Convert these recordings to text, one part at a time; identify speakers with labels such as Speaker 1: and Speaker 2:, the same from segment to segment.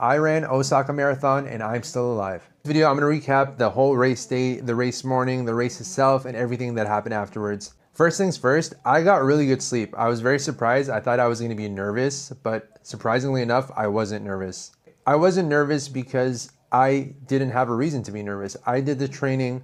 Speaker 1: I ran Osaka Marathon and I'm still alive. In this video, I'm going to recap the whole race day, the race morning, the race itself, and everything that happened afterwards. First things first, I got really good sleep. I was very surprised. I thought I was going to be nervous, but surprisingly enough, I wasn't nervous. I wasn't nervous because I didn't have a reason to be nervous. I did the training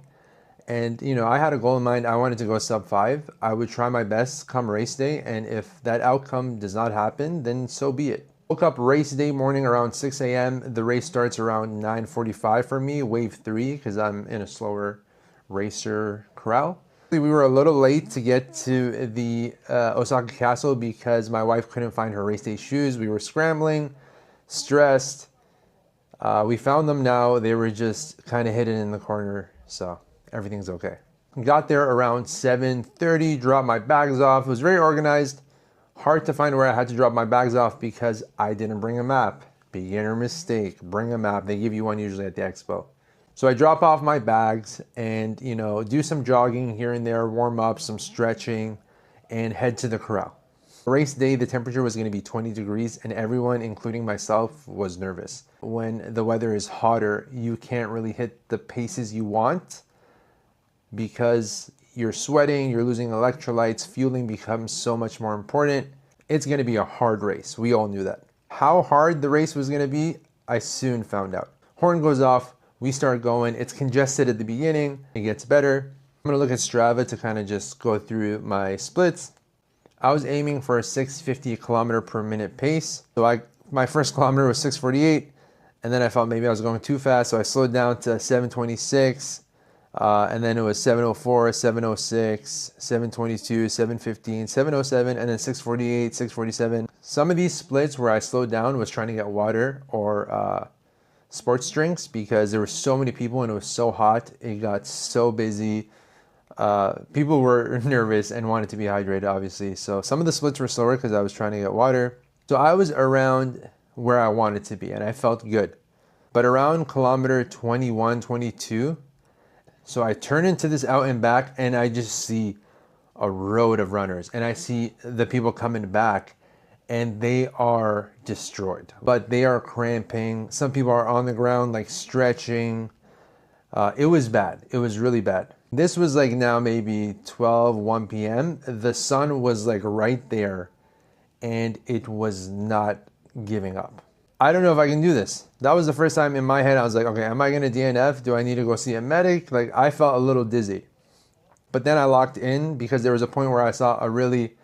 Speaker 1: and, I had a goal in mind. I wanted to go sub 5. I would try my best come race day, and if that outcome does not happen, then so be it. Woke up race day morning around 6 a.m. The race starts around 9:45 for me, wave 3, because I'm in a slower racer corral. We were a little late to get to the Osaka Castle because my wife couldn't find her race day shoes. We were scrambling, stressed. We found them now. They were just kind of hidden in the corner, so everything's okay. Got there around 7:30, dropped my bags off. It was very organized. Hard to find where I had to drop my bags off because I didn't bring a map. Beginner mistake, bring a map. They give you one usually at the expo. So I drop off my bags and, do some jogging here and there, warm up, some stretching, and head to the corral. Race day, the temperature was going to be 20 degrees and everyone, including myself, was nervous. When the weather is hotter, you can't really hit the paces you want because you're sweating, you're losing electrolytes, fueling becomes so much more important. It's going to be a hard race. We all knew that. How hard the race was going to be, I soon found out. Horn goes off, we start going. It's congested at the beginning, it gets better. I'm going to look at Strava to kind of just go through my splits. I was aiming for a 650 kilometer per minute pace. So my first kilometer was 648, and then I felt maybe I was going too fast, so I slowed down to 726. And then it was 704, 706, 722, 715, 707, and then 648, 647. Some of these splits where I slowed down was trying to get water or sports drinks because there were so many people and it was so hot. It got so busy. People were nervous and wanted to be hydrated, obviously. So some of the splits were slower because I was trying to get water. So I was around where I wanted to be and I felt good. But around kilometer 21, 22, so I turn into this out and back and I just see a road of runners and I see the people coming back and they are destroyed, but they are cramping. Some people are on the ground like stretching. It was bad. It was really bad. This was like now maybe 1 p.m. The sun was like right there and it was not giving up. I don't know if I can do this. That was the first time in my head I was like, okay, am I going to DNF? Do I need to go see a medic? Like I felt a little dizzy. But then I locked in because there was a point where I saw a really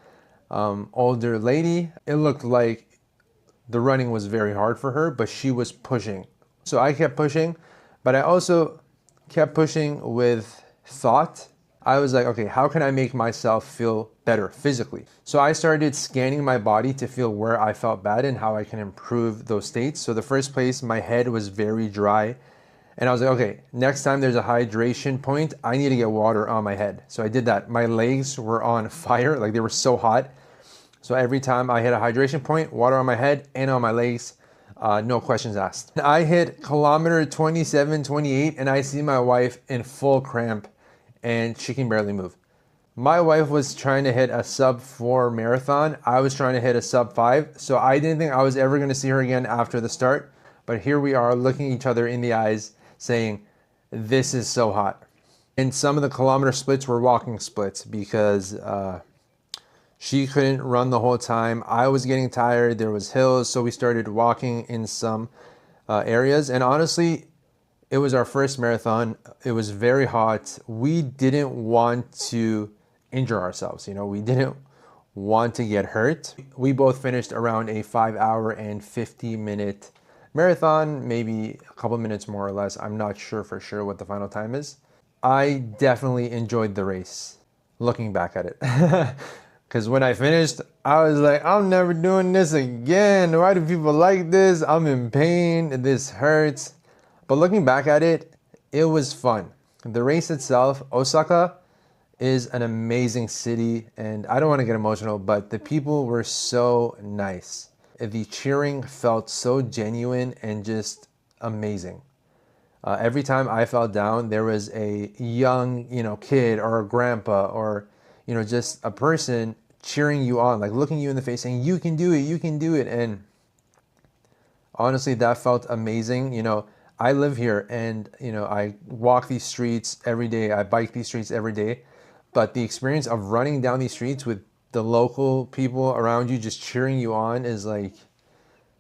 Speaker 1: older lady. It looked like the running was very hard for her, but she was pushing. So I kept pushing, but I also kept pushing with thought. I was like, okay, how can I make myself feel better physically? So I started scanning my body to feel where I felt bad and how I can improve those states. So the first place, my head was very dry. And I was like, okay, next time there's a hydration point, I need to get water on my head. So I did that. My legs were on fire, like they were so hot. So every time I hit a hydration point, water on my head and on my legs, no questions asked. I hit kilometer 27, 28, and I see my wife in full cramp and she can barely move. My wife was trying to hit a sub 4 marathon. I was trying to hit a sub 5. So I didn't think I was ever going to see her again after the start. But here we are looking each other in the eyes saying, this is so hot. And some of the kilometer splits were walking splits because she couldn't run the whole time. I was getting tired. There was hills. So we started walking in some areas. And honestly, it was our first marathon. It was very hot. We didn't want to injure ourselves. We didn't want to get hurt. We both finished around a 5-hour and 50-minute marathon, maybe a couple minutes more or less. I'm not sure for sure what the final time is. I definitely enjoyed the race, looking back at it. Because when I finished, I was like, I'm never doing this again. Why do people like this? I'm in pain. This hurts. But looking back at it, it was fun. The race itself, Osaka is an amazing city, and I don't want to get emotional, but the people were so nice. The cheering felt so genuine and just amazing. Every time I fell down, there was a young, kid or a grandpa or, just a person cheering you on, like looking you in the face saying, you can do it, you can do it. And Honestly, that felt amazing. I live here and, I walk these streets every day. I bike these streets every day. But the experience of running down these streets with the local people around you just cheering you on is like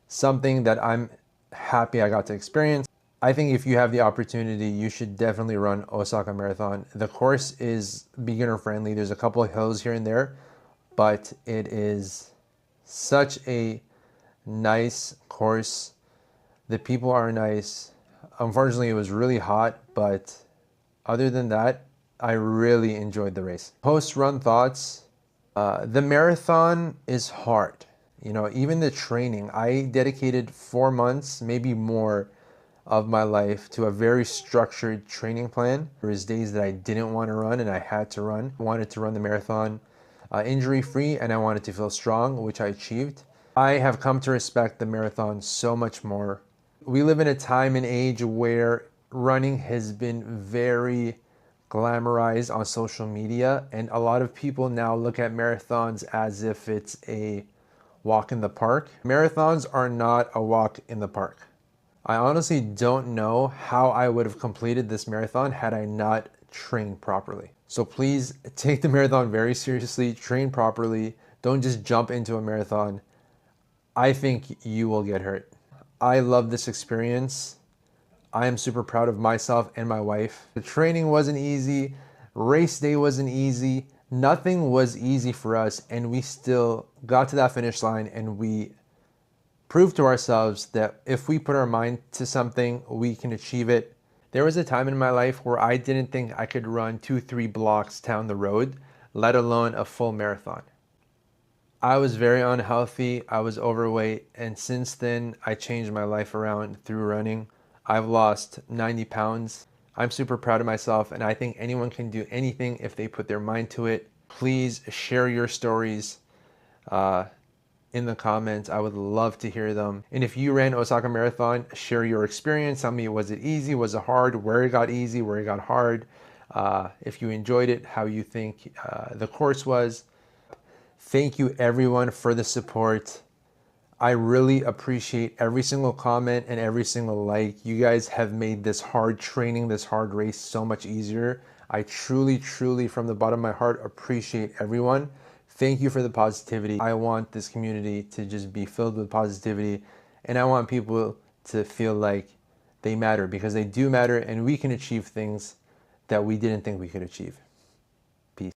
Speaker 1: something that I'm happy I got to experience. I think if you have the opportunity, you should definitely run Osaka Marathon. The course is beginner friendly. There's a couple of hills here and there, but it is such a nice course. The people are nice. Unfortunately, it was really hot, but other than that, I really enjoyed the race. Post-run thoughts. The marathon is hard. Even the training, I dedicated 4 months, maybe more, of my life to a very structured training plan. There was days that I didn't want to run and I had to run. I wanted to run the marathon injury-free and I wanted to feel strong, which I achieved. I have come to respect the marathon so much more. We live in a time and age where running has been very glamorized on social media, and a lot of people now look at marathons as if it's a walk in the park. Marathons are not a walk in the park. I honestly don't know how I would have completed this marathon had I not trained properly. So please take the marathon very seriously, train properly. Don't just jump into a marathon. I think you will get hurt. I love this experience. I am super proud of myself and my wife. The training wasn't easy. Race day wasn't easy. Nothing was easy for us, and we still got to that finish line and we proved to ourselves that if we put our mind to something, we can achieve it. There was a time in my life where I didn't think I could run 2-3 blocks down the road, let alone a full marathon. I was very unhealthy, I was overweight, and since then I changed my life around through running. I've lost 90 pounds. I'm super proud of myself, and I think anyone can do anything if they put their mind to it. Please share your stories in the comments. I would love to hear them. And if you ran Osaka Marathon, share your experience. Tell me, was it easy? Was it hard? Where it got easy? Where it got hard? If you enjoyed it, how you think the course was. Thank you everyone for the support. I really appreciate every single comment and every single like. You guys have made this hard training, this hard race so much easier. I truly, truly, from the bottom of my heart, appreciate everyone. Thank you for the positivity. I want this community to just be filled with positivity, and I want people to feel like they matter, because they do matter, and we can achieve things that we didn't think we could achieve.